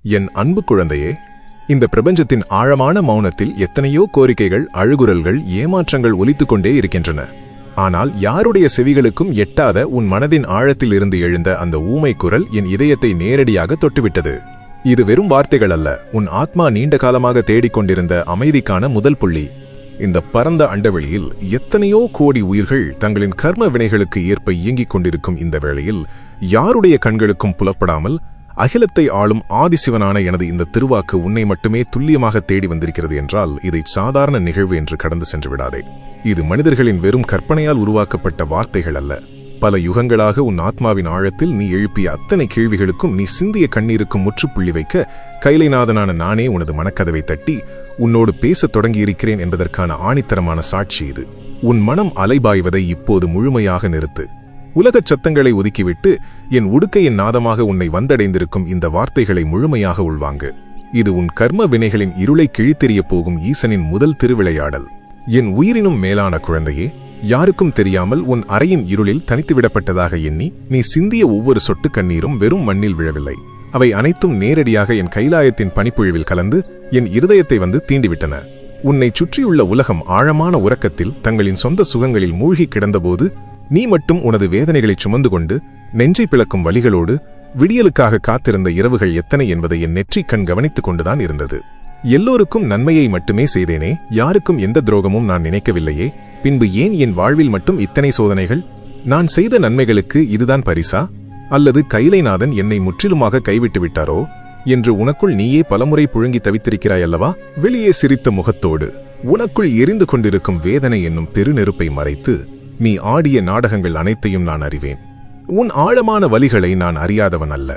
என் அன்பு குழந்தையே, இந்த பிரபஞ்சத்தின் ஆழமான மௌனத்தில் எத்தனையோ கோரிக்கைகள், அழுகுரல்கள், ஏமாற்றங்கள் ஒலித்துக்கொண்டே இருக்கின்றன. ஆனால் யாருடைய செவிகளுக்கும் எட்டாத உன் மனதின் ஆழத்தில் இருந்து எழுந்த அந்த ஊமை குரல் என் இதயத்தை நேரடியாக தொட்டுவிட்டது. இது வெறும் வார்த்தைகள் அல்ல, உன் ஆத்மா நீண்ட காலமாக தேடிக்கொண்டிருந்த அமைதிக்கான முதல் புள்ளி. இந்த பரந்த அண்டவெளியில் எத்தனையோ கோடி உயிர்கள் தங்களின் கர்ம வினைகளுக்கு ஏற்ப இயங்கிக் கொண்டிருக்கும் இந்த வேளையில் யாருடைய கண்களுக்கும் புலப்படாமல் அகிலத்தை ஆளும் ஆதிசிவனான எனது இந்த திருவாக்கு உன்னை மட்டுமே துல்லியமாக தேடி வந்திருக்கிறது என்றால் இதை சாதாரண நிகழ்வு என்று கடந்து சென்று விடாதே. இது மனிதர்களின் வெறும் கற்பனையால் உருவாக்கப்பட்ட வார்த்தைகள் அல்ல. பல யுகங்களாக உன் ஆத்மாவின் ஆழத்தில் நீ எழுப்பிய அத்தனை கேள்விகளுக்கும் நீ சிந்திய கண்ணீருக்கும் முற்றுப்புள்ளி வைக்க கைலைநாதனான நானே உனது மனக்கதவை தட்டி உன்னோடு பேசத் தொடங்கியிருக்கிறேன் என்பதற்கான ஆணித்தரமான சாட்சி இது. உன் மனம் அலைபாய்வதை இப்போது முழுமையாக நிறுத்து. உலகச் சத்தங்களை ஒதுக்கிவிட்டு என் உடுக்கையின் நாதமாக உன்னை வந்தடைந்திருக்கும் இந்த வார்த்தைகளை முழுமையாக உள்வாங்கு. இது உன் கர்ம வினைகளின் இருளை கிழித்தெறிய போகும் ஈசனின் முதல் திருவிளையாடல். என் உயிரினும் மேலான குழந்தையே, யாருக்கும் தெரியாமல் உன் அறையின் இருளில் தனித்துவிடப்பட்டதாக எண்ணி நீ சிந்திய ஒவ்வொரு சொட்டு கண்ணீரும் வெறும் மண்ணில் விழவில்லை. அவை அனைத்தும் நேரடியாக என் கைலாயத்தின் பனிப்பொழிவில் கலந்து என் இருதயத்தை வந்து தீண்டிவிட்டன. உன்னை சுற்றியுள்ள உலகம் ஆழமான உறக்கத்தில் தங்களின் சொந்த சுகங்களில் மூழ்கி கிடந்தபோது நீ மட்டும் உனது வேதனைகளை சுமந்து கொண்டு நெஞ்சை பிளக்கும் வலிகளோடு விடியலுக்காக காத்திருந்த இரவுகள் எத்தனை என்பதை என் நெற்றிக் கண் கவனித்துக் கொண்டுதான் இருந்தது. எல்லோருக்கும் நன்மையை மட்டுமே செய்தேனே, யாருக்கும் எந்த துரோகமும் நான் நினைக்கவில்லையே. பின்பு ஏன் என் வாழ்வில் மட்டும் இத்தனை சோதனைகள்? நான் செய்த நன்மைகளுக்கு இதுதான் பரிசா? அல்லது கைலைநாதன் என்னை முற்றிலுமாக கைவிட்டு விட்டாரோ என்று உனக்குள் நீயே பலமுறை புழுங்கி தவித்திருக்கிறாயல்லவா? வெளியே சிரித்த முகத்தோடு உனக்குள் எரிந்து கொண்டிருக்கும் வேதனை என்னும் பெருநெருப்பை மறைத்து நீ ஆடிய நாடகங்கள் அனைத்தையும் நான் அறிவேன். உன் ஆழமான வலிகளை நான் அறியாதவன் அல்ல.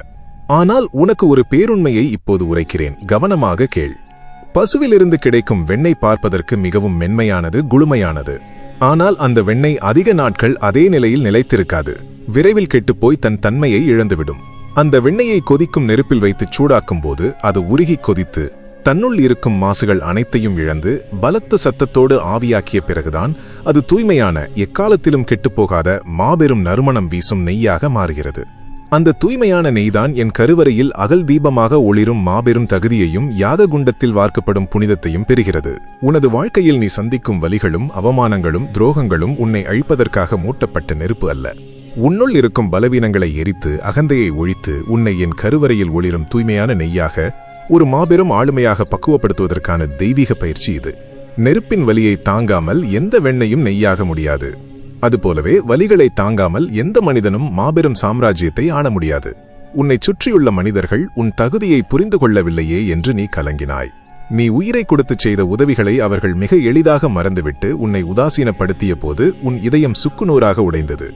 ஆனால் உனக்கு ஒரு பேருண்மையை இப்போது உரைக்கிறேன், கவனமாக கேள். பசுவிலிருந்து கிடைக்கும் வெண்ணெய் பார்ப்பதற்கு மிகவும் மென்மையானது, குளுமையானது. ஆனால் அந்த வெண்ணெய் அதிக நாட்கள் அதே நிலையில் நிலைத்திருக்காது. விரைவில் கெட்டுப்போய் தன் தன்மையை இழந்துவிடும். அந்த வெண்ணெயை கொதிக்கும் நெருப்பில் வைத்து சூடாக்கும் போது அது உருகி கொதித்து தன்னுள் இருக்கும் மாசுகள் அனைத்தையும் இழந்து பலத்த சத்தத்தோடு ஆவியாக்கிய பிறகுதான் அது தூய்மையான, எக்காலத்திலும் கெட்டுப்போகாத மாபெரும் நறுமணம் வீசும் நெய்யாக மாறுகிறது. அந்த தூய்மையான நெய்தான் என் கருவறையில் அகல் தீபமாக ஒளிரும் மாபெரும் தகுதியையும் யாக குண்டத்தில் வார்க்கப்படும் புனிதத்தையும் பெறுகிறது. உனது வாழ்க்கையில் நீ சந்திக்கும் வலிகளும் அவமானங்களும் துரோகங்களும் உன்னை அழிப்பதற்காக மூட்டப்பட்ட நெருப்பு அல்ல. உன்னுள் இருக்கும் பலவீனங்களை எரித்து அகந்தையை ஒழித்து உன்னை என் கருவறையில் ஒளிரும் தூய்மையான நெய்யாக, ஒரு மாபெரும் ஆளுமையாக பக்குவப்படுத்துவதற்கான தெய்வீக பயிற்சி இது. நெருப்பின் வலியை தாங்காமல் எந்த வெண்ணையும் நெய்யாக முடியாது. அதுபோலவே வலிகளை தாங்காமல் எந்த மனிதனும் மாபெரும் சாம்ராஜ்யத்தை ஆள முடியாது. உன்னை சுற்றியுள்ள மனிதர்கள் உன் தகுதியை புரிந்து கொள்ளவில்லையே என்று நீ கலங்கினாய். நீ உயிரை கொடுத்து செய்த உதவிகளை அவர்கள் மிக எளிதாக மறந்துவிட்டு உன்னை உதாசீனப்படுத்திய போது உன் இதயம் சுக்குநூறாக உடைந்தது.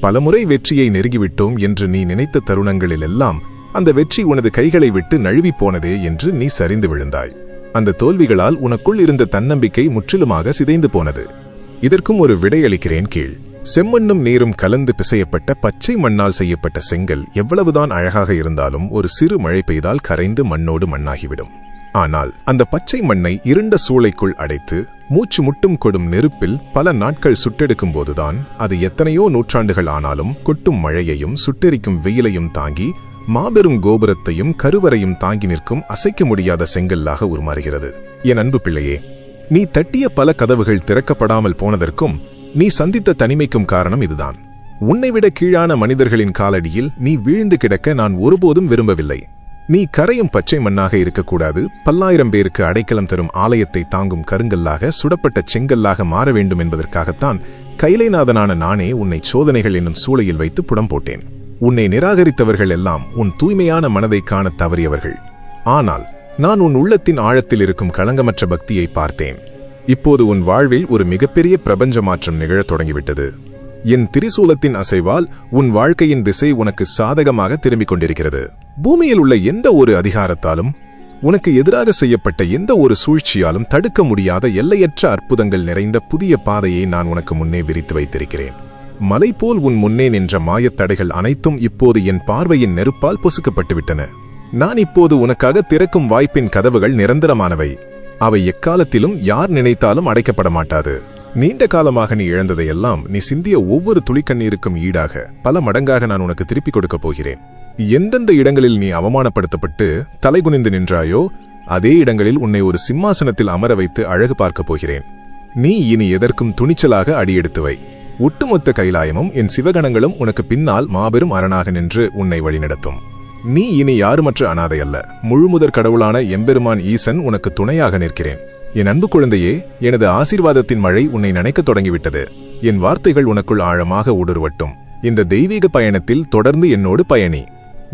பலமுறை வெற்றியை நெருங்கிவிட்டோம் என்று நீ நினைத்த தருணங்களிலெல்லாம் அந்த வெற்றி உனது கைகளை விட்டு நழுவி போனதே என்று நீ சரிந்து விழுந்தாய். அந்த தோல்விகளால் உனக்குள் இருந்த தன்னம்பிக்கை முற்றிலுமாக சிதைந்து போனது. இதற்கும் ஒரு விடையளிக்கிறேன் கேள். செம்மண்ணும் நீரும் கலந்து பிசையப்பட்ட பச்சை மண்ணால் செய்யப்பட்ட செங்கல் எவ்வளவுதான் அழகாக இருந்தாலும் ஒரு சிறு மழை பெய்தால் கரைந்து மண்ணோடு மண்ணாகிவிடும். ஆனால் அந்த பச்சை மண்ணை இருண்ட சூளைக்குள் அடைத்து மூச்சு முட்டும் கொடும் நெருப்பில் பல நாட்கள் சுட்டெடுக்கும் போதுதான் அது எத்தனையோ நூற்றாண்டுகள் ஆனாலும் கொட்டும் மழையையும் சுட்டெரிக்கும் வெயிலையும் தாங்கி மாபெரும் கோபுரத்தையும் கருவறையும் தாங்கி நிற்கும் அசைக்க முடியாத செங்கல்லாக உருமாறுகிறது. என் அன்பு பிள்ளையே, நீ தட்டிய பல கதவுகள் திறக்கப்படாமல் போனதற்கும் நீ சந்தித்த தனிமைக்கும் காரணம் இதுதான். உன்னைவிட கீழான மனிதர்களின் காலடியில் நீ வீழ்ந்து கிடக்க நான் ஒருபோதும் விரும்பவில்லை. நீ கரையும் பச்சை மண்ணாக இருக்கக்கூடாது. பல்லாயிரம் பேருக்கு அடைக்கலம் தரும் ஆலயத்தை தாங்கும் கருங்கல்லாக, சுடப்பட்ட செங்கல்லாக மாற வேண்டும் என்பதற்காகத்தான் கைலைநாதனான நானே உன்னை சோதனைகள் என்னும் சூளையில் வைத்து புடம் போட்டேன். உன்னை நிராகரித்தவர்கள் எல்லாம் உன் தூய்மையான மனதை காண தவறியவர்கள். ஆனால் நான் உன் உள்ளத்தின் ஆழத்தில் இருக்கும் களங்கமற்ற பக்தியை பார்த்தேன். இப்போது உன் வாழ்வில் ஒரு மிகப்பெரிய பிரபஞ்ச மாற்றம் நிகழத் தொடங்கிவிட்டது. என் திரிசூலத்தின் அசைவால் உன் வாழ்க்கையின் திசை உனக்கு சாதகமாக திரும்பிக் கொண்டிருக்கிறது. பூமியில் உள்ள எந்த ஒரு அதிகாரத்தாலும் உனக்கு எதிராக செய்யப்பட்ட எந்த ஒரு சூழ்ச்சியாலும் தடுக்க முடியாத எல்லையற்ற அற்புதங்கள் நிறைந்த புதிய பாதையை நான் உனக்கு முன்னே விரித்து வைத்திருக்கிறேன். மலை போல் உன் முன்னே நின்ற மாயத்தடைகள் அனைத்தும் இப்போது என் பார்வையின் நெருப்பால் பொசுக்கப்பட்டுவிட்டன. நான் இப்போது உனக்காக திறக்கும் வாய்ப்பின் கதவுகள் நிரந்தரமானவை. அவை எக்காலத்திலும் யார் நினைத்தாலும் அடைக்கப்பட மாட்டாது. நீண்ட காலமாக நீ இழந்ததையெல்லாம் நீ சிந்திய ஒவ்வொரு துளிக்கண்ணீருக்கும் ஈடாக பல மடங்காக நான் உனக்கு திருப்பிக் கொடுக்கப் போகிறேன். எந்தெந்த இடங்களில் நீ அவமானப்படுத்தப்பட்டு தலைகுனிந்து நின்றாயோ அதே இடங்களில் உன்னை ஒரு சிம்மாசனத்தில் அமர வைத்து அழகு பார்க்கப் போகிறேன். நீ இனி எதற்கும் துணிச்சலாக அடியெடுத்து வை. ஒட்டுமொத்த கைலாயமும் என் சிவகணங்களும் உனக்கு பின்னால் மாபெரும் அரணாக நின்று உன்னை வழிநடத்தும். நீ இனி யாருமற்ற அனாதை அல்ல. முழுமுதற் கடவுளான எம்பெருமான் ஈசன் உனக்கு துணையாக நிற்கிறேன். என் அன்பு குழந்தையே, எனது ஆசீர்வாதத்தின் மழை உன்னை நினைக்கத் தொடங்கிவிட்டது. என் வார்த்தைகள் உனக்குள் ஆழமாக ஊடுருவட்டும். இந்த தெய்வீக பயணத்தில் தொடர்ந்து என்னோடு பயணி.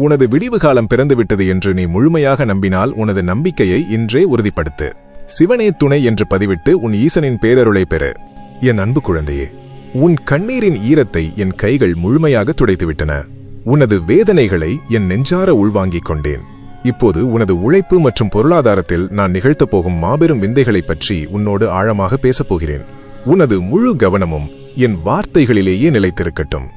உனது விடிவு காலம் பிறந்துவிட்டது என்று நீ முழுமையாக நம்பினால் உனது நம்பிக்கையை இன்றே உறுதிப்படுத்து. சிவனே துணை என்று பதிவிட்டு உன் ஈசனின் பேரருளை பெறு. என் அன்பு குழந்தையே, உன் கண்ணீரின் ஈரத்தை என் கைகள் முழுமையாக துடைத்துவிட்டன. உனது வேதனைகளை என் நெஞ்சார உள்வாங்கிக் கொண்டேன். இப்போது உனது உழைப்பு மற்றும் பொருளாதாரத்தில் நான் நிகழ்த்தப் போகும் மாபெரும் விந்தைகளைப் பற்றி உன்னோடு ஆழமாக பேசப்போகிறேன். உனது முழு கவனமும் என் வார்த்தைகளிலேயே நிலைத்திருக்கட்டும்.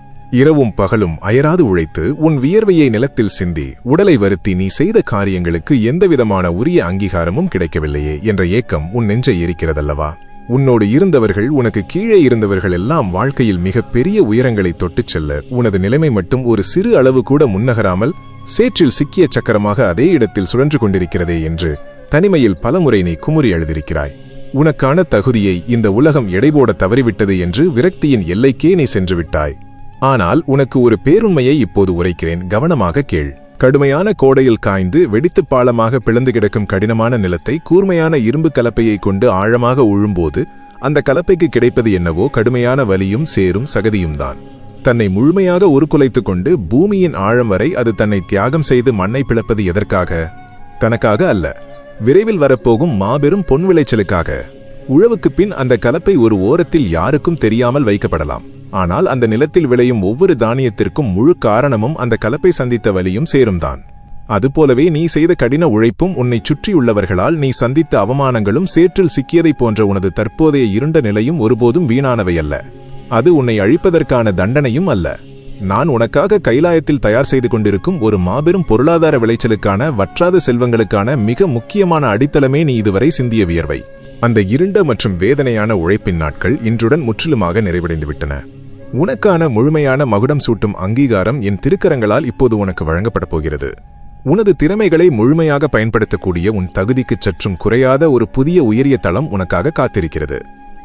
இரவும் பகலும் அயராது உழைத்து உன் வியர்வையை நிலத்தில் சிந்தி உடலை வருத்தி நீ செய்த காரியங்களுக்கு எந்தவிதமான உரிய அங்கீகாரமும் கிடைக்கவில்லையே என்ற ஏக்கம் உன் நெஞ்சை எரிக்கிறதல்லவா? உன்னோடு இருந்தவர்கள், உனக்கு கீழே இருந்தவர்கள் எல்லாம் வாழ்க்கையில் மிக பெரிய உயரங்களை தொட்டுச் செல்ல உனது நிலைமை மட்டும் ஒரு சிறு அளவு கூட முன்னகராமல் சேற்றில் சிக்கிய சக்கரமாக அதே இடத்தில் சுழன்று கொண்டிருக்கிறதே என்று தனிமையில் பலமுறை நீ குமுறி எழுதியிருக்கிறாய். உனக்கான தகுதியை இந்த உலகம் எடைபோட தவறிவிட்டது என்று விரக்தியின் எல்லைக்கே நீ சென்று விட்டாய். ஆனால் உனக்கு ஒரு பேருண்மையை இப்போது உரைக்கிறேன், கவனமாக கேள். கடுமையான கோடையில் காய்ந்து வெடித்து பாலமாக பிளந்து கிடக்கும் கடினமான நிலத்தை கூர்மையான இரும்பு கலப்பையை கொண்டு ஆழமாக உழும்போது அந்த கலப்பைக்கு கிடைப்பது என்னவோ கடுமையான வலியும் சேரும் சகதியும் தான். தன்னை முழுமையாக உருக்குலைத்துக் கொண்டு பூமியின் ஆழம் வரை அது தன்னை தியாகம் செய்து மண்ணை பிளப்பது எதற்காக? தனக்காக அல்ல, விரைவில் வரப்போகும் மாபெரும் பொன் விளைச்சலுக்காக. உழவுக்கு பின் அந்த கலப்பை ஒரு ஓரத்தில் யாருக்கும் தெரியாமல் வைக்கப்படலாம். ஆனால் அந்த நிலத்தில் விளையும் ஒவ்வொரு தானியத்திற்கும் முழு காரணமும் அந்த கலப்பை சந்தித்த வலியும் சேரும்தான். அதுபோலவே நீ செய்த கடின உழைப்பும் உன்னை சுற்றியுள்ளவர்களால் நீ சந்தித்த அவமானங்களும் சேற்றில் சிக்கியதைப் போன்ற உனது தற்போதைய இருண்ட நிலையும் ஒருபோதும் வீணானவை அல்ல. அது உன்னை அழிப்பதற்கான தண்டனையும் அல்ல. நான் உனக்காக கைலாயத்தில் தயார் செய்து கொண்டிருக்கும் ஒரு மாபெரும் பொருளாதார விளைச்சலுக்கான, வற்றாத செல்வங்களுக்கான மிக முக்கியமான அடித்தளமே நீ இதுவரை சிந்திய வியர்வை. அந்த இருண்ட மற்றும் வேதனையான உழைப்பின் நாட்கள் இன்றுடன் முற்றிலுமாக நிறைவடைந்துவிட்டன. உனக்கான முழுமையான மகுடம் சூட்டும் அங்கீகாரம் என் திருக்கரங்களால் இப்போது உனக்கு வழங்கப்படப் போகிறது. உனது திறமைகளை முழுமையாக பயன்படுத்தக்கூடிய உன் தகுதிக்கு சற்றும் குறையாத ஒரு புதிய உயரிய தளம் உனக்காக காத்திருக்கிறது.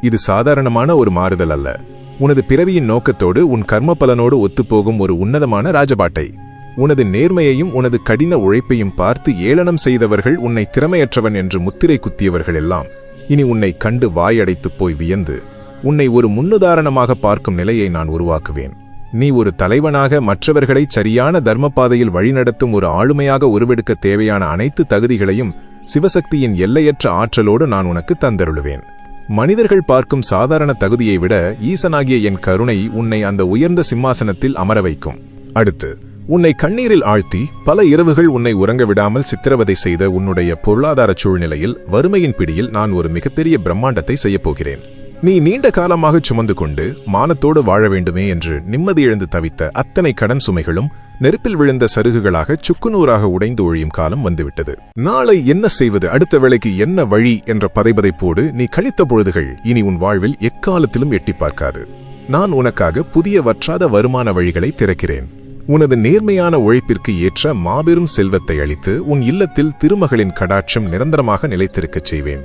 இது சாதாரணமான ஒரு மாறுதல் அல்ல. உனது பிறவியின் நோக்கத்தோடு உன் கர்ம பலனோடு ஒத்துப்போகும் ஒரு உன்னதமான ராஜபாட்டை. உனது நேர்மையையும் உனது கடின உழைப்பையும் பார்த்து ஏளனம் செய்தவர்கள், உன்னை திறமையற்றவன் என்று முத்திரை குத்தியவர்கள் எல்லாம் இனி உன்னை கண்டு வாயடைத்துப் போய் வியந்து உன்னை ஒரு முன்னுதாரணமாக பார்க்கும் நிலையை நான் உருவாக்குவேன். நீ ஒரு தலைவனாக மற்றவர்களை சரியான தர்மபாதையில் வழிநடத்தும் ஒரு ஆளுமையாக உருவெடுக்க தேவையான அனைத்து தகுதிகளையும் சிவசக்தியின் எல்லையற்ற ஆற்றலோடு நான் உனக்கு தந்தருளுவேன். மனிதர்கள் பார்க்கும் சாதாரண தகுதியை விட ஈசனாகிய என் கருணை உன்னை அந்த உயர்ந்த சிம்மாசனத்தில் அமர வைக்கும். அடுத்து உன்னை கண்ணீரில் ஆழ்த்தி பல இரவுகள் உன்னை உறங்க விடாமல் சித்திரவதை செய்த உன்னுடைய பொருளாதார சூழ்நிலையில், வறுமையின் பிடியில் நான் ஒரு மிகப்பெரிய பிரம்மாண்டத்தை செய்யப்போகிறேன். நீ நீண்ட காலமாக சுமந்து கொண்டு மானத்தோடு வாழ வேண்டுமே என்று நிம்மதி இழந்து தவித்த அத்தனை கடன் சுமைகளும் நெருப்பில் விழுந்த சருகுகளாக சுக்குநூறாக உடைந்து ஒழியும் காலம் வந்துவிட்டது. நாளை என்ன செய்வது, அடுத்த வேளைக்கு என்ன வழி என்ற பதைபதைப்போடு நீ கழித்த பொழுதுகள் இனி உன் வாழ்வில் எக்காலத்திலும் எட்டி பார்க்காது. நான் உனக்காக புதிய வற்றாத வருமான வழிகளை திறக்கிறேன். உனது நேர்மையான உழைப்பிற்கு ஏற்ற மாபெரும் செல்வத்தை அளித்து உன் இல்லத்தில் திருமகளின் கடாட்சம் நிரந்தரமாக நிலைத்திருக்கச் செய்வேன்.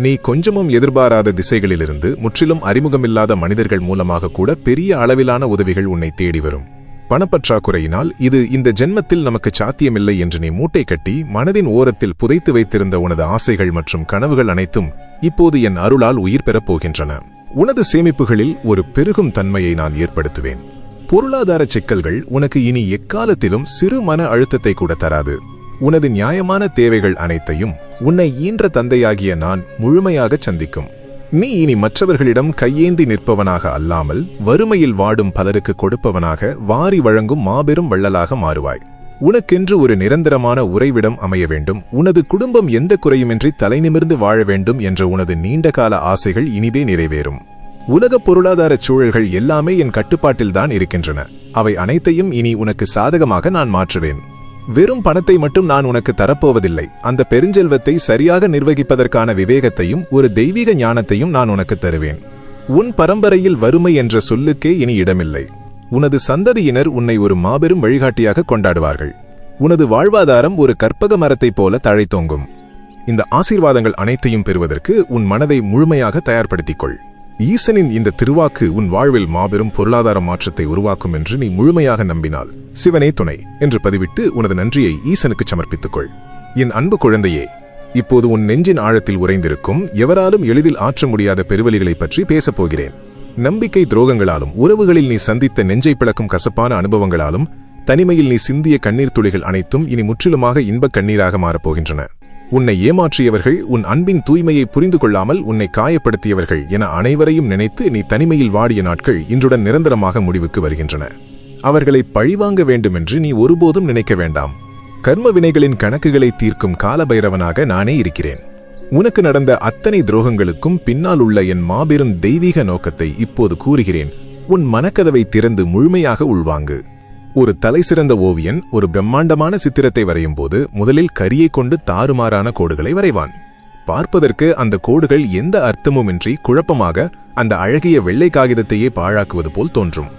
நீ கொஞ்சமும் எதிர்பாராத திசைகளிலிருந்து, முற்றிலும் அறிமுகமில்லாத மனிதர்கள் மூலமாக கூட பெரிய அளவிலான உதவிகள் உன்னை தேடி வரும். பணப்பற்றாக்குறையினால் இது இந்த ஜென்மத்தில் நமக்கு சாத்தியமில்லை என்று நீ மூட்டை கட்டி மனதின் ஓரத்தில் புதைத்து வைத்திருந்த உனது ஆசைகள் மற்றும் கனவுகள் அனைத்தும் இப்போது என் அருளால் உயிர் பெறப் போகின்றன. உனது சேமிப்புகளில் ஒரு பெருகும் தன்மையை நான் ஏற்படுத்துவேன். பொருளாதார சிக்கல்கள் உனக்கு இனி எக்காலத்திலும் சிறு மன அழுத்தத்தை கூட தராது. உனது நியாயமான தேவைகள் அனைத்தையும் உன்னை ஈன்ற தந்தையாகிய நான் முழுமையாக சந்திக்கும். நீ இனி மற்றவர்களிடம் கையேந்தி நிற்பவனாக அல்லாமல் வறுமையில் வாடும் பலருக்கு கொடுப்பவனாக, வாரி வழங்கும் மாபெரும் வள்ளலாக மாறுவாய். உனக்கென்று ஒரு நிரந்தரமான உறைவிடம் அமைய வேண்டும், உனது குடும்பம் எந்த குறையுமின்றி தலைநிமிர்ந்து வாழ வேண்டும் என்ற உனது நீண்டகால ஆசைகள் இனிதே நிறைவேறும். உலக பொருளாதார சூழல்கள் எல்லாமே என் கட்டுப்பாட்டில்தான் இருக்கின்றன. அவை அனைத்தையும் இனி உனக்கு சாதகமாக நான் மாற்றுவேன். வெறும் பணத்தை மட்டும் நான் உனக்கு தரப்போவதில்லை. அந்த பெருஞ்செல்வத்தை சரியாக நிர்வகிப்பதற்கான விவேகத்தையும் ஒரு தெய்வீக ஞானத்தையும் நான் உனக்கு தருவேன். உன் பரம்பரையில் வறுமை என்ற சொல்லுக்கே இனி இடமில்லை. உனது சந்ததியினர் உன்னை ஒரு மாபெரும் வழிகாட்டியாக கொண்டாடுவார்கள். உனது வாழ்வாதாரம் ஒரு கற்பக மரத்தைப் போல தழைத்தோங்கும். இந்த ஆசீர்வாதங்கள் அனைத்தையும் பெறுவதற்கு உன் மனதை முழுமையாக தயார்படுத்திக் கொள். ஈசனின் இந்த திருவாக்கு உன் வாழ்வில் மாபெரும் பொருளாதார மாற்றத்தை உருவாக்கும் என்று நீ முழுமையாக நம்பினால் சிவனே துணை என்று பதிவிட்டு உனது நன்றியை ஈசனுக்கு சமர்ப்பித்துக் கொள். என் அன்பு குழந்தையே, இப்போது உன் நெஞ்சின் ஆழத்தில் உறைந்திருக்கும் எவராலும் எளிதில் ஆற்ற முடியாத பெருவலிகளை பற்றி பேசப்போகிறேன். நம்பிக்கை துரோகங்களாலும் உறவுகளில் நீ சந்தித்த நெஞ்சை பிளக்கும் கசப்பான அனுபவங்களாலும் தனிமையில் நீ சிந்திய கண்ணீர் துளிகள் அனைத்தும் இனி முற்றிலுமாக இன்பக் கண்ணீராக மாறப்போகின்றன. உன்னை ஏமாற்றியவர்கள், உன் அன்பின் தூய்மையை புரிந்து கொள்ளாமல் உன்னை காயப்படுத்தியவர்கள் என அனைவரையும் நினைத்து நீ தனிமையில் வாடிய நாட்கள் இன்றுடன் நிரந்தரமாக முடிவுக்கு வருகின்றன. அவர்களை பழிவாங்க வேண்டுமென்று நீ ஒருபோதும் நினைக்க வேண்டாம். கர்ம வினைகளின் கணக்குகளை தீர்க்கும் காலபைரவனாக நானே இருக்கிறேன். உனக்கு நடந்த அத்தனை துரோகங்களுக்கும் பின்னால் உள்ள என் மாபெரும் தெய்வீக நோக்கத்தை இப்போது கூறுகிறேன். உன் மனக்கதவை திறந்து முழுமையாக உள்வாங்கு. ஒரு தலைசிறந்த ஓவியன் ஒரு பிரம்மாண்டமான சித்திரத்தை வரையும் போது முதலில் கரியை கொண்டு தாறுமாறான கோடுகளை வரைவான். பார்ப்பதற்கு அந்த கோடுகள் எந்த அர்த்தமுமின்றி குழப்பமாக அந்த அழகிய வெள்ளை காகிதத்தையே பாழாக்குவது போல் தோன்றும்.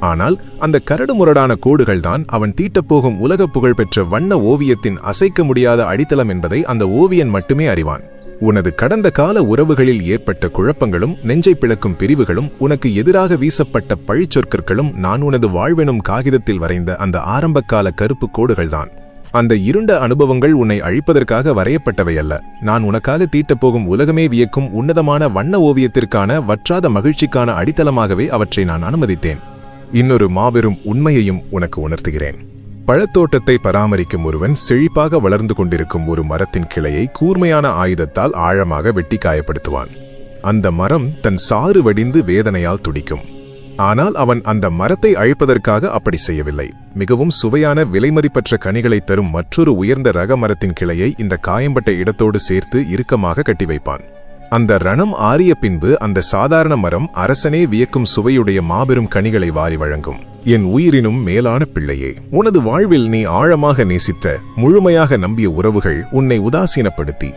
ஆனால் அந்த கரடுமுரடான கோடுகள்தான் அவன் தீட்டப்போகும் உலக புகழ்பெற்ற வண்ண ஓவியத்தின் அசைக்க முடியாத அடித்தளம் என்பதை அந்த ஓவியன் மட்டுமே அறிவான். உனது கடந்த கால உறவுகளில் ஏற்பட்ட குழப்பங்களும் நெஞ்சை பிளக்கும் பிரிவுகளும் உனக்கு எதிராக வீசப்பட்ட பழிச்சொற்களும் நான் உனது வாழ்வெனும் காகிதத்தில் வரைந்த அந்த ஆரம்பகால கருப்பு கோடுகள்தான். அந்த இருண்ட அனுபவங்கள் உன்னை அழிப்பதற்காக வரையப்பட்டவையல்ல. நான் உனக்காக தீட்டப்போகும் உலகமே வியக்கும் உன்னதமான வண்ண ஓவியத்திற்கான வற்றாத மகிழ்ச்சிக்கான அடித்தளமாகவே அவற்றை நான் அனுமதித்தேன். இன்னொரு மாபெரும் உண்மையையும் உனக்கு உணர்த்துகிறேன். பழத்தோட்டத்தை பராமரிக்கும் ஒருவன் செழிப்பாக வளர்ந்து கொண்டிருக்கும் ஒரு மரத்தின் கிளையை கூர்மையான ஆயுதத்தால் ஆழமாக வெட்டி காயப்படுத்துவான். அந்த மரம் தன் சாறு வடிந்து வேதனையால் துடிக்கும். ஆனால் அவன் அந்த மரத்தை அழிப்பதற்காக அப்படி செய்யவில்லை. மிகவும் சுவையான விலைமதிப்பற்ற கனிகளை தரும் மற்றொரு உயர்ந்த ரக மரத்தின் கிளையை இந்த காயம்பட்ட இடத்தோடு சேர்த்து இறுக்கமாக கட்டி வைப்பான். அந்த ரணம் ஆறிய பின்பு அந்த சாதாரண மரம் அரசனே வியக்கும் சுவையுடைய மாபெரும் கனிகளை வாரி வழங்கும். என் உயிரினும் மேலான பிள்ளையே, உனது வாழ்வில் நீ ஆழமாக நேசித்த முழுமையாக நம்பிய உறவுகள் உன்னை உதாசீனப்படுத்தி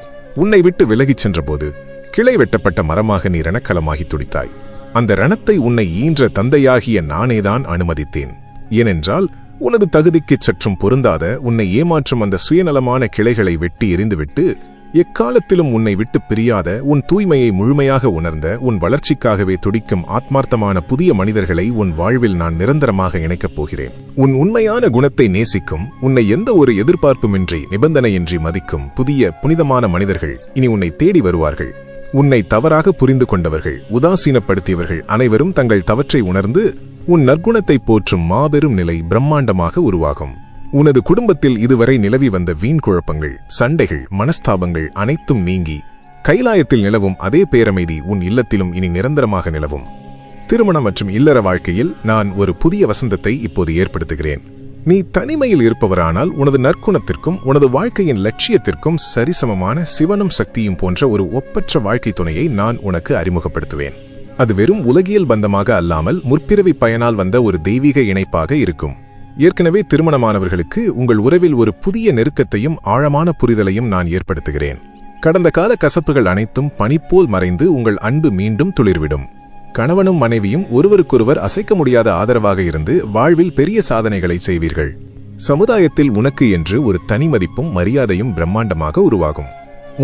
உன்னை விட்டு விலகிச் சென்றபோது கிளை வெட்டப்பட்ட மரமாக நீ ரணக்கலமாகி துடித்தாய். அந்த ரணத்தை உன்னை ஈன்ற தந்தையாகிய நானேதான் அனுமதித்தேன். ஏனென்றால் உனது தகுதிக்கு சற்றும் பொருந்தாத உன்னை ஏமாற்றும் அந்த சுயநலமான கிளைகளை வெட்டி எறிந்துவிட்டு எக்காலத்திலும் உன்னை விட்டு பிரியாத உன் தூய்மையை முழுமையாக உணர்ந்த உன் வளர்ச்சிக்காகவே துடிக்கும் ஆத்மார்த்தமான புதிய மனிதர்களை உன் வாழ்வில் நான் நிரந்தரமாக இணைக்கப் போகிறேன். உன் உண்மையான குணத்தை நேசிக்கும், உன்னை எந்த ஒரு எதிர்பார்ப்புமின்றி நிபந்தனையின்றி மதிக்கும் புதிய புனிதமான மனிதர்கள் இனி உன்னை தேடி வருவார்கள். உன்னை தவறாக புரிந்து கொண்டவர்கள், உதாசீனப்படுத்தியவர்கள் அனைவரும் தங்கள் தவற்றை உணர்ந்து உன் நற்குணத்தை போற்றும் மாபெரும் நிலை பிரம்மாண்டமாக உருவாகும். உனது குடும்பத்தில் இதுவரை நிலவி வந்த வீண் குழப்பங்கள், சண்டைகள், மனஸ்தாபங்கள் அனைத்தும் நீங்கி கைலாயத்தில் நிலவும் அதே பேரமைதி உன் இல்லத்திலும் இனி நிரந்தரமாக நிலவும். திருமணம் மற்றும் இல்லற வாழ்க்கையில் நான் ஒரு புதிய வசந்தத்தை இப்போது ஏற்படுத்துகிறேன். நீ தனிமையில் இருப்பவரானால் உனது நற்குணத்திற்கும் உனது வாழ்க்கையின் லட்சியத்திற்கும் சரிசமமான சிவனும் சக்தியும் போன்ற ஒரு ஒப்பற்ற வாழ்க்கை துணையை நான் உனக்கு அறிமுகப்படுத்துவேன். அது வெறும் உலகியல் பந்தமாக அல்லாமல் முற்பிறவி பயனால் வந்த ஒரு தெய்வீக இணைப்பாக இருக்கும். ஏற்கனவே திருமணமானவர்களுக்கு உங்கள் உறவில் ஒரு புதிய நெருக்கத்தையும் ஆழமான புரிதலையும் நான் ஏற்படுத்துகிறேன். கடந்த கால கசப்புகள் அனைத்தும் பனிப்போல் மறைந்து உங்கள் அன்பு மீண்டும் துளிர்விடும். கணவனும் மனைவியும் ஒருவருக்கொருவர் அசைக்க முடியாத ஆதரவாக இருந்து வாழ்வில் பெரிய சாதனைகளை செய்வீர்கள். சமுதாயத்தில் உனக்கு என்று ஒரு தனி மதிப்பும் மரியாதையும் பிரம்மாண்டமாக உருவாகும்.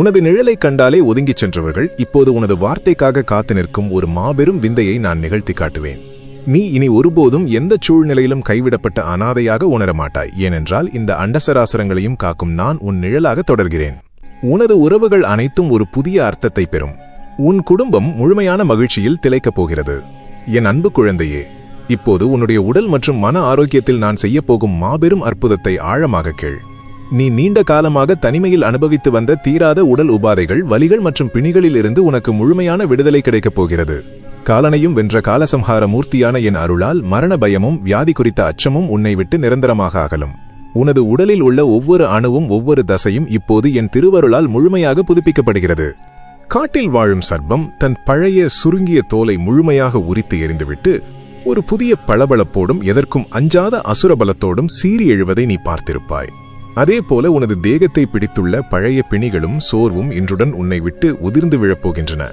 உனது நிழலை கண்டாலே ஒதுங்கிச் சென்றவர்கள் இப்போது உனது வார்த்தைக்காக காத்து நிற்கும் ஒரு மாபெரும் விந்தையை நான் நிகழ்த்தி காட்டுவேன். நீ இனி ஒருபோதும் எந்த சூழ்நிலையிலும் கைவிடப்பட்ட அனாதையாக உணரமாட்டாய். ஏனென்றால் இந்த அண்டசராசரங்களையும் காக்கும் நான் உன் நிழலாக தொடர்கிறேன். உனது உறவுகள் அனைத்தும் ஒரு புதிய அர்த்தத்தை பெறும். உன் குடும்பம் முழுமையான மகிழ்ச்சியில் திளைக்கப் போகிறது. என் அன்பு குழந்தையே, இப்போது உன்னுடைய உடல் மற்றும் மன ஆரோக்கியத்தில் நான் செய்யப்போகும் மாபெரும் அற்புதத்தை ஆழமாக கேள். நீ நீண்ட காலமாக தனிமையில் அனுபவித்து வந்த தீராத உடல் உபாதைகள், வலிகள் மற்றும் பிணிகளில் இருந்து உனக்கு முழுமையான விடுதலை கிடைக்கப் போகிறது. காலனையும் வென்ற காலசம்ஹார மூர்த்தியான என் அருளால் மரண பயமும் வியாதி குறித்த அச்சமும் உன்னை விட்டு நிரந்தரமாக அகலும். உனது உடலில் உள்ள ஒவ்வொரு அணுவும் ஒவ்வொரு தசையும் இப்போது என் திருவருளால் முழுமையாக புதுப்பிக்கப்படுகிறது. காட்டில் வாழும் சர்ப்பம் தன் பழைய சுருங்கிய தோலை முழுமையாக உரித்து எறிந்துவிட்டு ஒரு புதிய பளபளப்போடும் எதற்கும் அஞ்சாத அசுரபலத்தோடும் சீறி எழுவதை நீ பார்த்திருப்பாய். அதேபோல உனது தேகத்தை பிடித்துள்ள பழைய பிணிகளும் சோர்வும் இன்றுடன் உன்னை விட்டு உதிர்ந்து விழப்போகின்றன.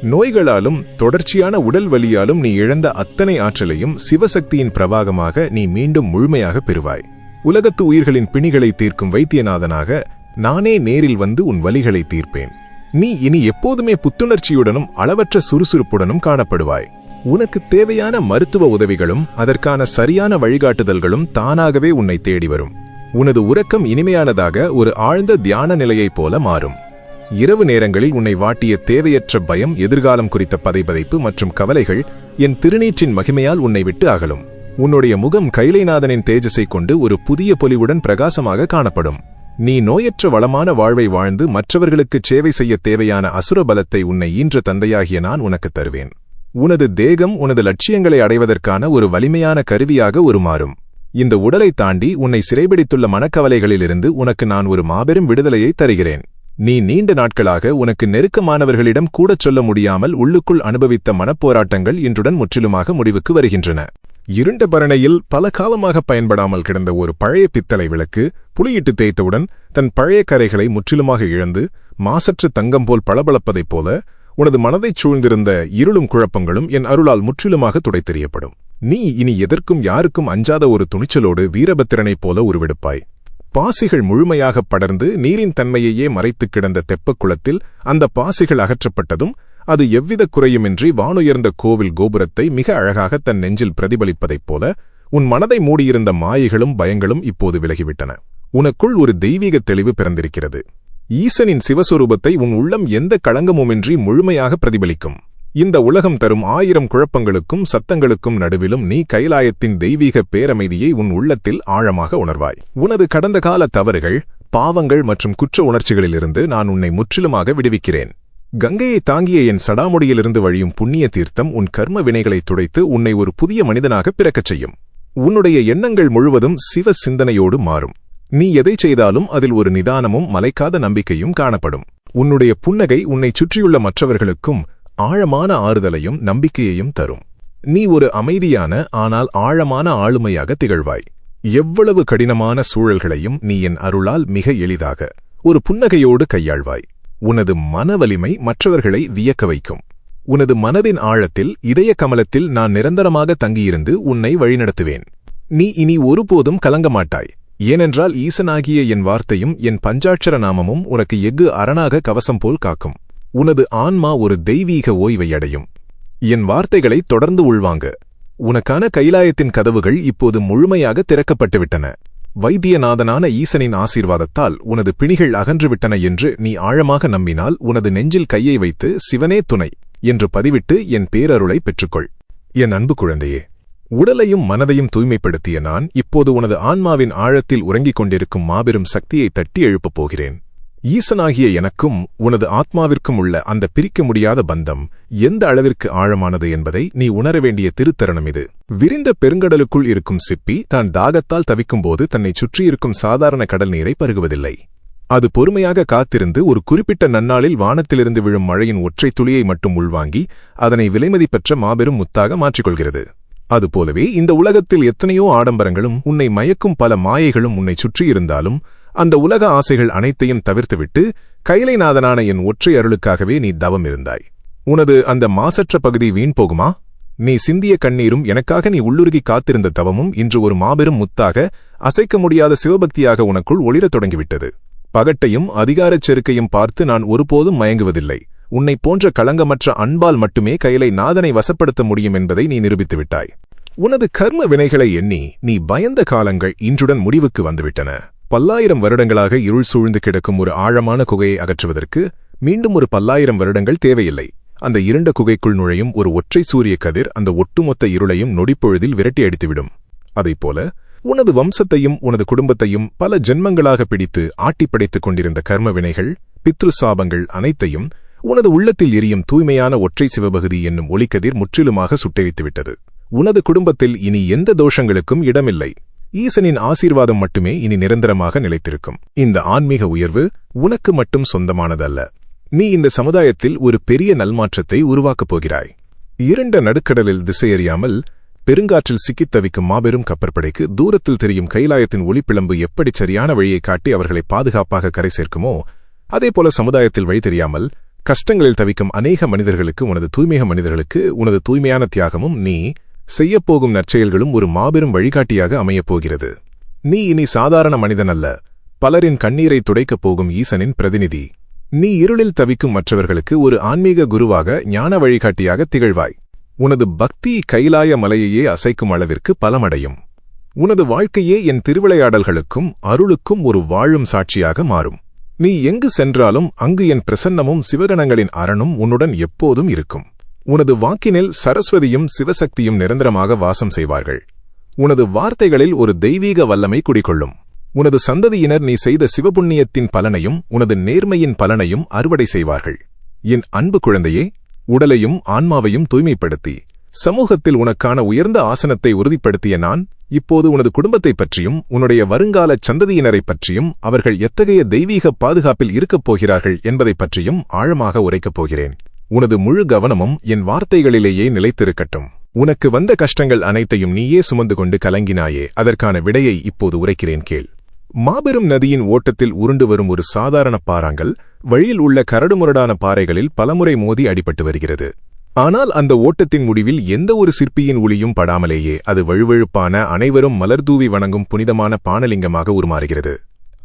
நோய்களாலும் தொடர்ச்சியான உடல் வலியாலும் நீ இழந்த அத்தனை ஆற்றலையும் சிவசக்தியின் பிரவாகமாக நீ மீண்டும் முழுமையாக பெறுவாய். உலகத்து உயிர்களின் பிணிகளை தீர்க்கும் வைத்தியநாதனாக நானே நேரில் வந்து உன் வலிகளை தீர்ப்பேன். நீ இனி எப்போதுமே புத்துணர்ச்சியுடனும் அளவற்ற சுறுசுறுப்புடனும் காணப்படுவாய். உனக்கு தேவையான மருத்துவ உதவிகளும் அதற்கான சரியான வழிகாட்டுதல்களும் தானாகவே உன்னை தேடி வரும். உனது உறக்கம் இனிமையானதாக ஒரு ஆழ்ந்த தியான நிலையைப் போல மாறும். இரவு நேரங்களில் உன்னை வாட்டிய தேவையற்ற பயம், எதிர்காலம் குறித்த பதைபதைப்பு மற்றும் கவலைகள் என் திருநீற்றின் மகிமையால் உன்னை விட்டு அகலும். உன்னுடைய முகம் கைலைநாதனின் தேஜஸை கொண்டு ஒரு புதிய பொலிவுடன் பிரகாசமாக காணப்படும். நீ நோயற்ற வளமான வாழ்வை வாழ்ந்து மற்றவர்களுக்கு சேவை செய்ய தேவையான அசுர பலத்தை உன்னை ஈன்ற தந்தையாகிய நான் உனக்கு தருவேன். உனது தேகம் உனது லட்சியங்களை அடைவதற்கான ஒரு வலிமையான கருவியாக உருமாறும். இந்த உடலை தாண்டி உன்னை சிறைபிடித்துள்ள மனக்கவலைகளிலிருந்து உனக்கு நான் ஒரு மாபெரும் விடுதலையை தருகிறேன். நீ நீண்ட நாட்களாக உனக்கு நெருக்கமானவர்களிடம் கூடச் சொல்ல முடியாமல் உள்ளுக்குள் அனுபவித்த மனப்போராட்டங்கள் இன்றுடன் முற்றிலுமாக முடிவுக்கு வருகின்றன. இருண்ட பரணையில் பல காலமாக பயன்படாமல் கிடந்த ஒரு பழைய பித்தளை விளக்கு புளியிட்டு தேய்த்தவுடன் தன் பழைய கரைகளை முற்றிலுமாக இழந்து மாசற்ற தங்கம் போல் பளபளப்பதைப் போல உனது மனதைச் சூழ்ந்திருந்த இருளும் குழப்பங்களும் என் அருளால் முற்றிலுமாக துடைத்தெறியப்படும். நீ இனி எதற்கும் யாருக்கும் அஞ்சாத ஒரு துணிச்சலோடு வீரபத்திரனைப் போல உருவெடுப்பாய். பாசிகள் முழுமையாக படர்ந்து நீரின் தன்மையையே மறைத்துக் கிடந்த தெப்பக்குளத்தில் அந்த பாசிகள் அகற்றப்பட்டதும் அது எவ்வித குறையுமின்றி வானுயர்ந்த கோவில் கோபுரத்தை மிக அழகாக தன் நெஞ்சில் பிரதிபலிப்பதைப் போல உன் மனதை மூடியிருந்த மாயைகளும் பயங்களும் இப்போது விலகிவிட்டன. உனக்குள் ஒரு தெய்வீக தெளிவு பிறந்திருக்கிறது. ஈசனின் சிவஸ்வரூபத்தை உன் உள்ளம் எந்த களங்கமுமின்றி முழுமையாக பிரதிபலிக்கும். இந்த உலகம் தரும் 1000 குழப்பங்களுக்கும் சத்தங்களுக்கும் நடுவிலும் நீ கைலாயத்தின் தெய்வீக பேரமைதியை உன் உள்ளத்தில் ஆழமாக உணர்வாய். உனது கடந்த கால தவறுகள், பாவங்கள் மற்றும் குற்ற உணர்ச்சிகளிலிருந்து நான் உன்னை முற்றிலுமாக விடுவிக்கிறேன். கங்கையை தாங்கிய என் சடாமுடியிலிருந்து வழியும் புண்ணிய தீர்த்தம் உன் கர்ம வினைகளை துடைத்து உன்னை ஒரு புதிய மனிதனாக பிறக்கச் செய்யும். உன்னுடைய எண்ணங்கள் முழுவதும் சிவ சிந்தனையோடு மாறும். நீ எதை செய்தாலும் அதில் ஒரு நிதானமும் மலைக்காத நம்பிக்கையும் காணப்படும். உன்னுடைய புன்னகை உன்னைச் சுற்றியுள்ள மற்றவர்களுக்கும் ஆழமான ஆறுதலையும் நம்பிக்கையையும் தரும். நீ ஒரு அமைதியான ஆனால் ஆழமான ஆளுமையாக திகழ்வாய். எவ்வளவு கடினமான சூழல்களையும் நீ என் அருளால் மிக எளிதாக ஒரு புன்னகையோடு கையாள்வாய். உனது மன வலிமை மற்றவர்களை வியக்க வைக்கும். உனது மனதின் ஆழத்தில் இதய கமலத்தில் நான் நிரந்தரமாக தங்கியிருந்து உன்னை வழிநடத்துவேன். நீ இனி ஒருபோதும் கலங்க மாட்டாய். ஏனென்றால் ஈசனாகிய என் வார்த்தையும் என் பஞ்சாட்சர நாமமும் உனக்கு எஃகு அரணாக கவசம் போல் காக்கும். உனது ஆன்மா ஒரு தெய்வீக ஓய்வை அடையும். என் வார்த்தைகளை தொடர்ந்து உள்வாங்க. உனக்கான கைலாயத்தின் கதவுகள் இப்போது முழுமையாக திறக்கப்பட்டுவிட்டன. வைத்தியநாதனான ஈசனின் ஆசீர்வாதத்தால் உனது பிணிகள் அகன்றுவிட்டன என்று நீ ஆழமாக நம்பினால் உனது நெஞ்சில் கையை வைத்து சிவனே துணை என்று பதிவிட்டு என் பேரருளை பெற்றுக்கொள். என் அன்பு குழந்தையே, உடலையும் மனதையும் தூய்மைப்படுத்திய நான் இப்போது உனது ஆன்மாவின் ஆழத்தில் உறங்கிக் கொண்டிருக்கும் மாபெரும் சக்தியை தட்டி எழுப்பப் போகிறேன். ஈசனாகிய எனக்கும் உனது ஆத்மாவிற்கும் உள்ள அந்த பிரிக்க முடியாத பந்தம் எந்த அளவிற்கு ஆழமானது என்பதை நீ உணர வேண்டிய திருத்தருணம் இது. விரிந்த பெருங்கடலுக்குள் இருக்கும் சிப்பி தான் தாகத்தால் தவிக்கும்போது தன்னைச் சுற்றியிருக்கும் சாதாரண கடல் நீரை பருகுவதில்லை. அது பொறுமையாக காத்திருந்து ஒரு குறிப்பிட்ட நன்னாளில் வானத்திலிருந்து விழும் மழையின் ஒற்றை துளியை மட்டும் உள்வாங்கி அதனை விலைமதிப்பற்ற மாபெரும் முத்தாக மாற்றிக்கொள்கிறது. அதுபோலவே இந்த உலகத்தில் எத்தனையோ ஆடம்பரங்களும் உன்னை மயக்கும் பல மாயைகளும் உன்னை சுற்றியிருந்தாலும் அந்த உலக ஆசைகள் அனைத்தையும் தவிர்த்துவிட்டு கைலைநாதனான என் ஒற்றை அருளுக்காகவே நீ தவம் இருந்தாய். உனது அந்த மாசற்ற பகுதி வீண் போகுமா? நீ சிந்திய கண்ணீரும் எனக்காக நீ உள்ளுருகி காத்திருந்த தவமும் இன்று ஒரு மாபெரும் முத்தாக அசைக்க முடியாத சிவபக்தியாக உனக்குள் ஒளிரத் தொடங்கிவிட்டது. பகட்டையும் அதிகாரச் செருக்கையும் பார்த்து நான் ஒருபோதும் மயங்குவதில்லை. உன்னைப் போன்ற களங்கமற்ற அன்பால் மட்டுமே கைலை நாதனை வசப்படுத்த முடியும் என்பதை நீ நிரூபித்துவிட்டாய். உனது கர்ம வினைகளை எண்ணி நீ பயந்த காலங்கள் இன்றுடன் முடிவுக்கு வந்துவிட்டன. 10,000 வருடங்களாக இருள் சூழ்ந்து கிடக்கும் ஒரு ஆழமான குகையை அகற்றுவதற்கு மீண்டும் ஒரு 10,000 வருடங்கள் தேவையில்லை. அந்த இருண்ட குகைக்குள் நுழையும் ஒரு ஒற்றை சூரிய கதிர் அந்த ஒட்டுமொத்த இருளையும் நொடிப்பொழுதில் விரட்டி அடித்துவிடும். அதைப்போல உனது வம்சத்தையும் உனது குடும்பத்தையும் பல ஜென்மங்களாக பிடித்து ஆட்டிப்படைத்துக் கொண்டிருந்த கர்ம வினைகள், பித்ரு சாபங்கள் அனைத்தையும் உனது உள்ளத்தில் எரியும் தூய்மையான ஒற்றை சிவபகுதி என்னும் ஒளிக்கதிர் முற்றிலுமாக சுட்டெரித்துவிட்டது. உனது குடும்பத்தில் இனி எந்த தோஷங்களுக்கும் இடமில்லை. ஈசனின் ஆசீர்வாதம் மட்டுமே இனி நிரந்தரமாக நிலைத்திருக்கும். இந்த ஆன்மீக உயர்வு உனக்கு மட்டும் சொந்தமானதல்ல. நீ இந்த சமுதாயத்தில் ஒரு பெரிய நல்மாற்றத்தை உருவாக்கப் போகிறாய். இருண்ட நடுக்கடலில் திசையறியாமல் பெருங்காற்றில் சிக்கித் தவிக்கும் மாபெரும் கப்பற்படைக்கு தூரத்தில் தெரியும் கைலாயத்தின் ஒளிப்பிளம்பு எப்படி சரியான வழியை காட்டி அவர்களை பாதுகாப்பாக கரை சேர்க்குமோ, அதேபோல சமுதாயத்தில் வழி தெரியாமல் கஷ்டங்களில் தவிக்கும் அநேக மனிதர்களுக்கு உனது தூய்மையான தியாகமும் நீ செய்யப்போகும் நற்செயல்களும் ஒரு மாபெரும் வழிகாட்டியாக அமையப் போகிறது. நீ இனி சாதாரண மனிதன் அல்ல, பலரின் கண்ணீரை துடைக்கப் போகும் ஈசனின் பிரதிநிதி. நீ இருளில் தவிக்கும் மற்றவர்களுக்கு ஒரு ஆன்மீக குருவாக, ஞான வழிகாட்டியாக திகழ்வாய். உனது பக்தி கைலாய மலையையே அசைக்கும் அளவிற்கு பலமடையும். உனது வாழ்க்கையே என் திருவிளையாடல்களுக்கும் அருளுக்கும் ஒரு வாழும் சாட்சியாக மாறும். நீ எங்கு சென்றாலும் அங்கு என் பிரசன்னமும் சிவகணங்களின் அரணும் உன்னுடன் எப்போதும் இருக்கும். உனது வாக்கினில் சரஸ்வதியும் சிவசக்தியும் நிரந்தரமாக வாசம் செய்வார்கள். உனது வார்த்தைகளில் ஒரு தெய்வீக வல்லமை குடிகொள்ளும். உனது சந்ததியினர் நீ செய்த சிவபுண்ணியத்தின் பலனையும் உனது நேர்மையின் பலனையும் அறுவடை செய்வார்கள். என் அன்பு குழந்தையே, உடலையும் ஆன்மாவையும் தூய்மைப்படுத்தி சமூகத்தில் உனக்கான உயர்ந்த ஆசனத்தை உறுதிப்படுத்திய நான் இப்போது உனது குடும்பத்தைப் பற்றியும் உன்னுடைய வருங்கால சந்ததியினரைப் பற்றியும் அவர்கள் எத்தகைய தெய்வீக பாதுகாப்பில் இருக்கப் போகிறார்கள் என்பதைப் பற்றியும் ஆழமாக உரைக்கப் போகிறேன். உனது முழு கவனமும் என் வார்த்தைகளிலேயே நிலைத்திருக்கட்டும். உனக்கு வந்த கஷ்டங்கள் அனைத்தையும் நீயே சுமந்து கொண்டு கலங்கினாயே, அதற்கான விடையை இப்போது உரைக்கிறேன் கேள். மாபெரும் நதியின் ஓட்டத்தில் உருண்டு வரும் ஒரு சாதாரண பாறாங்கல் வழியில் உள்ள கரடுமுரடான பாறைகளில் பலமுறை மோதி அடிபட்டு வருகிறது. ஆனால் அந்த ஓட்டத்தின் முடிவில் எந்த ஒரு சிற்பியின் ஒளியும் படாமலேயே அது வழுவழுப்பான, அனைவரும் மலர்தூவி வணங்கும் புனிதமான பானலிங்கமாக உருமாறுகிறது.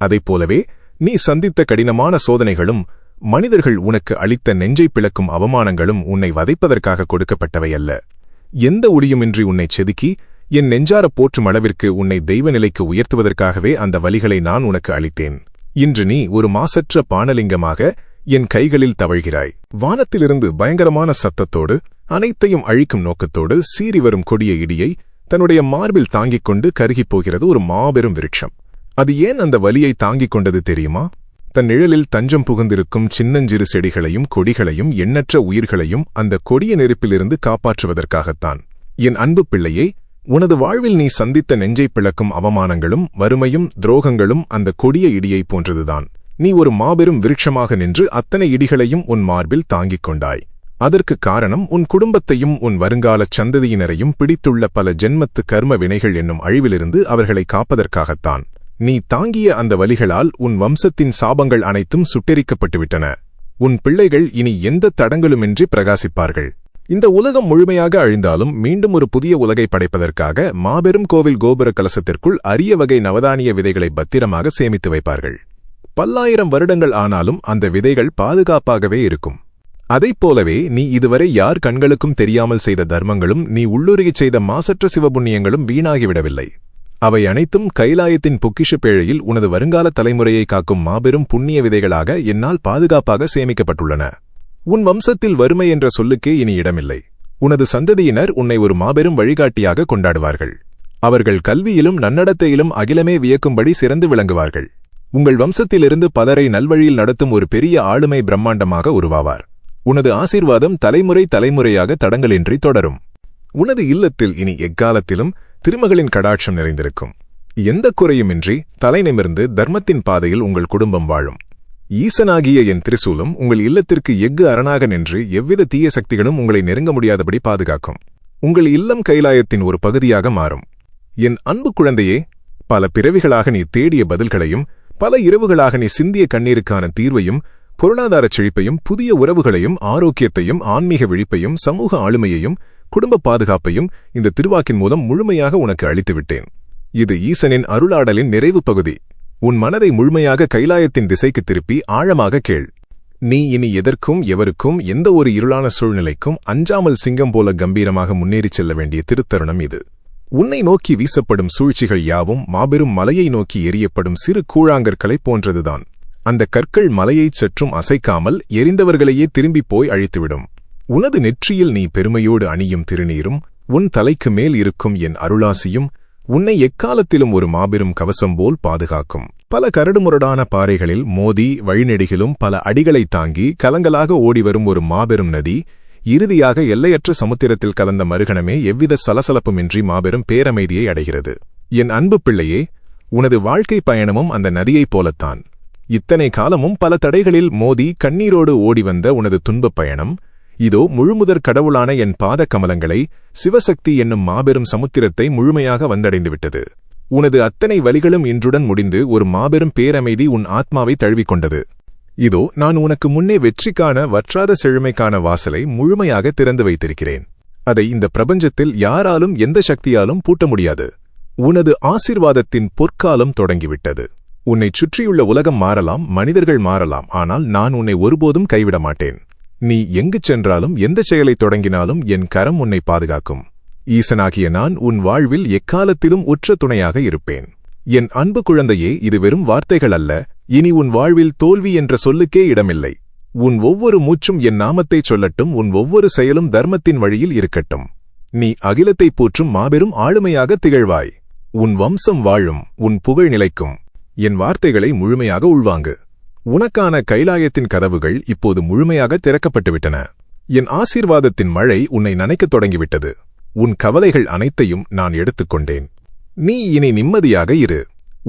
அதைப்போலவே நீ சந்தித்த கடினமான சோதனைகளும் மனிதர்கள் உனக்கு அளித்த நெஞ்சை பிளக்கும் அவமானங்களும் உன்னை வதைப்பதற்காக கொடுக்கப்பட்டவை அல்ல. எந்த ஒளியுமின்றி உன்னைச் செதுக்கி என் நெஞ்சார போற்றும் அளவிற்கு உன்னை தெய்வ நிலைக்கு உயர்த்துவதற்காகவே அந்த வலிகளை நான் உனக்கு அளித்தேன். இன்று நீ ஒரு மாசற்ற பானலிங்கமாக என் கைகளில் தவழ்கிறாய். வானத்திலிருந்து பயங்கரமான சத்தத்தோடு, அனைத்தையும் அழிக்கும் நோக்கத்தோடு சீறி வரும் கொடிய இடியை தன்னுடைய மார்பில் தாங்கிக் கொண்டு கருகிப் போகிறது ஒரு மாபெரும் விருட்சம். அது ஏன் அந்த வலியை தாங்கிக் கொண்டது தெரியுமா? தன் நிழலில் தஞ்சம் புகுந்திருக்கும் சின்னஞ்சிறு செடிகளையும் கொடிகளையும் எண்ணற்ற உயிர்களையும் அந்த கொடிய நெருப்பிலிருந்து காப்பாற்றுவதற்காகத்தான். என் அன்பு பிள்ளையே, உனது வாழ்வில் நீ சந்தித்த நெஞ்சை பிளக்கும் அவமானங்களும் வறுமையும் துரோகங்களும் அந்த கொடிய இடியை போன்றதுதான். நீ ஒரு மாபெரும் விருட்சமாக நின்று அத்தனை இடிகளையும் உன் மார்பில் தாங்கிக் கொண்டாய். அதற்கு காரணம் உன் குடும்பத்தையும் உன் வருங்காலச் சந்ததியினரையும் பிடித்துள்ள பல ஜென்மத்து கர்ம வினைகள் என்னும் அழிவிலிருந்து அவர்களை காப்பதற்காகத்தான். நீ தாங்கிய அந்த வலிகளால் உன் வம்சத்தின் சாபங்கள் அனைத்தும் சுட்டெரிக்கப்பட்டுவிட்டன. உன் பிள்ளைகள் இனி எந்த தடங்களுமின்றி பிரகாசிப்பார்கள். இந்த உலகம் முழுமையாக அழிந்தாலும் மீண்டும் ஒரு புதிய உலகை படைப்பதற்காக மாபெரும் கோவில் கோபுர கலசத்திற்குள் அரிய வகை நவதானிய விதைகளை பத்திரமாக சேமித்து வைப்பார்கள். பல்லாயிரம் வருடங்கள் ஆனாலும் அந்த விதைகள் பாதுகாப்பாகவே இருக்கும். அதைப்போலவே நீ இதுவரை யார் கண்களுக்கும் தெரியாமல் செய்த தர்மங்களும் நீ உள்ளுருகிச் செய்த மாசற்ற சிவபுண்ணியங்களும் வீணாகிவிடவில்லை. அவை அனைத்தும் கைலாயத்தின் பொக்கிஷ பேழையில் உனது வருங்கால தலைமுறையை காக்கும் மாபெரும் புண்ணிய விதைகளாக என்னால் பாதுகாப்பாக சேமிக்கப்பட்டுள்ளன. உன் வம்சத்தில் வறுமை என்ற சொல்லுக்கே இனி இடமில்லை. உனது சந்ததியினர் உன்னை ஒரு மாபெரும் வழிகாட்டியாக கொண்டாடுவார்கள். அவர்கள் கல்வியிலும் நன்னடத்தையிலும் அகிலமே வியக்கும்படி சிறந்து விளங்குவார்கள். உங்கள் வம்சத்திலிருந்து பலரை நல்வழியில் நடத்தும் ஒரு பெரிய ஆளுமை பிரம்மாண்டமாக உருவாவார். உனது ஆசீர்வாதம் தலைமுறை தலைமுறையாக தடங்களின்றி தொடரும். உனது இல்லத்தில் இனி எக்காலத்திலும் திருமகளின் கடாட்சம் நிறைந்திருக்கும். எந்த குறையுமின்றி தலை நிமிர்ந்து தர்மத்தின் பாதையில் உங்கள் குடும்பம் வாழும். ஈசனாகிய என் திரிசூலம் உங்கள் இல்லத்திற்கு எஃகு அரணாக நின்று எவ்வித தீய சக்திகளும் உங்களை நெருங்க முடியாதபடி பாதுகாக்கும். உங்கள் இல்லம் கைலாயத்தின் ஒரு பகுதியாக மாறும். என் அன்பு குழந்தையே, பல பிறவிகளாக நீ தேடிய பதில்களையும் பல இரவுகளாக நீ சிந்திய கண்ணீருக்கான தீர்வையும் பொருளாதாரச் செழிப்பையும் புதிய உறவுகளையும் ஆரோக்கியத்தையும் ஆன்மீக விழிப்பையும் சமூக ஆளுமையையும் குடும்ப பாதுகாப்பையும் இந்த திருவாக்கின் மூலம் முழுமையாக உனக்கு அளித்துவிட்டேன். இது ஈசனின் அருளாடலின் நிறைவு பகுதி. உன் மனதை முழுமையாக கைலாயத்தின் திசைக்கு திருப்பி ஆழமாக கேள். நீ இனி எதற்கும் எவருக்கும் எந்த ஒரு இருளான சூழ்நிலைக்கும் அஞ்சாமல் சிங்கம் போல கம்பீரமாக முன்னேறிச் செல்ல வேண்டிய திருத்தருணம் இது. உன்னை நோக்கி வீசப்படும் சூழ்ச்சிகள் யாவும் மாபெரும் மலையை நோக்கி எரியப்படும் சிறு கூழாங்கற்களைப் போன்றதுதான். அந்த கற்கள் மலையைச் சற்றும் அசைக்காமல் எரிந்தவர்களையே திரும்பிப் போய் அழித்துவிடும். உனது நெற்றியில் நீ பெருமையோடு அணியும் திருநீரும் உன் தலைக்கு மேல் இருக்கும் என் அருளாசியும் உன்னை எக்காலத்திலும் ஒரு மாபெரும் கவசம் போல் பாதுகாக்கும். பல கரடுமுரடான பாறைகளில் மோதி வழிநெடுகிலும் பல அடிகளைத் தாங்கி கலங்கலாக ஓடிவரும் ஒரு மாபெரும் நதி இறுதியாக எல்லையற்ற சமுத்திரத்தில் கலந்த மறுகணமே எவ்வித சலசலப்புமின்றி மாபெரும் பேரமைதியை அடைகிறது. என் அன்பு பிள்ளையே, உனது வாழ்க்கை பயணமும் அந்த நதியைப் போலத்தான். இத்தனை காலமும் பல தடைகளில் மோதி கண்ணீரோடு ஓடிவந்த உனது துன்பப் பயணம் இதோ முழுமுதற் கடவுளான என் பாத கமலங்களை சிவசக்தி என்னும் மாபெரும் சமுத்திரத்தை முழுமையாக வந்தடைந்துவிட்டது. உனது அத்தனை வலிகளும் இன்றுடன் முடிந்து ஒரு மாபெரும் பேரமைதி உன் ஆத்மாவை தழுவிக்கொண்டது. இதோ நான் உனக்கு முன்னே வெற்றிக்கான வற்றாத செழுமைக்கான வாசலை முழுமையாக திறந்து வைத்திருக்கிறேன். அதை இந்த பிரபஞ்சத்தில் யாராலும் எந்த சக்தியாலும் பூட்ட முடியாது. உனது ஆசீர்வாதத்தின் பொற்காலம் தொடங்கிவிட்டது. உன்னைச் சுற்றியுள்ள உலகம் மாறலாம், மனிதர்கள் மாறலாம், ஆனால் நான் உன்னை ஒருபோதும் கைவிட மாட்டேன். நீ எங்கு சென்றாலும் எந்த செயலை தொடங்கினாலும் என் கரம் உன்னை பாதுகாக்கும். ஈசனாகிய நான் உன் வாழ்வில் எக்காலத்திலும் உற்ற துணையாக இருப்பேன். என் அன்பு குழந்தையே, இது வெறும் வார்த்தைகள் அல்ல. இனி உன் வாழ்வில் தோல்வி என்ற சொல்லுக்கே இடமில்லை. உன் ஒவ்வொரு மூச்சும் என் நாமத்தைச் சொல்லட்டும். உன் ஒவ்வொரு செயலும் தர்மத்தின் வழியில் இருக்கட்டும். நீ அகிலத்தை போற்றும் மாபெரும் ஆளுமையாக திகழ்வாய். உன் வம்சம் வாழும், உன் புகழ் நிலைக்கும். என் வார்த்தைகளை முழுமையாக உள்வாங்கு. உனக்கான கைலாயத்தின் கதவுகள் இப்போது முழுமையாக திறக்கப்பட்டுவிட்டன. என் ஆசீர்வாதத்தின் மழை உன்னை நனைக்கத் தொடங்கிவிட்டது. உன் கவலைகள் அனைத்தையும் நான் எடுத்துக்கொண்டேன். நீ இனி நிம்மதியாக இரு.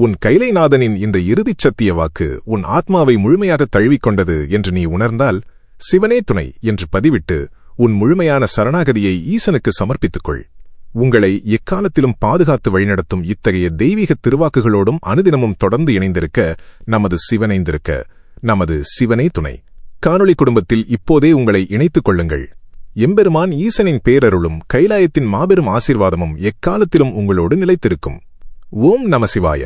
உன் கைலைநாதனின் இந்த இறுதிச் சத்திய வாக்கு உன் ஆத்மாவை முழுமையாக தழுவிக்கொண்டது என்று நீ உணர்ந்தால், சிவனே துணை என்று பதிவிட்டு உன் முழுமையான சரணாகதியை ஈசனுக்கு சமர்ப்பித்துக்கொள். உங்களை எக்காலத்திலும் பாதுகாத்து வழிநடத்தும் இத்தகைய தெய்வீக திருவாக்குகளோடும் அனுதினமும் தொடர்ந்து இணைந்திருக்க நமது சிவனே துணை காணொளி குடும்பத்தில் இப்போதே உங்களை இணைத்துக் கொள்ளுங்கள். எம்பெருமான் ஈசனின் பேரருளும் கைலாயத்தின் மாபெரும் ஆசீர்வாதமும் எக்காலத்திலும் உங்களோடு நிலைத்திருக்கும். ஓம் நம சிவாய.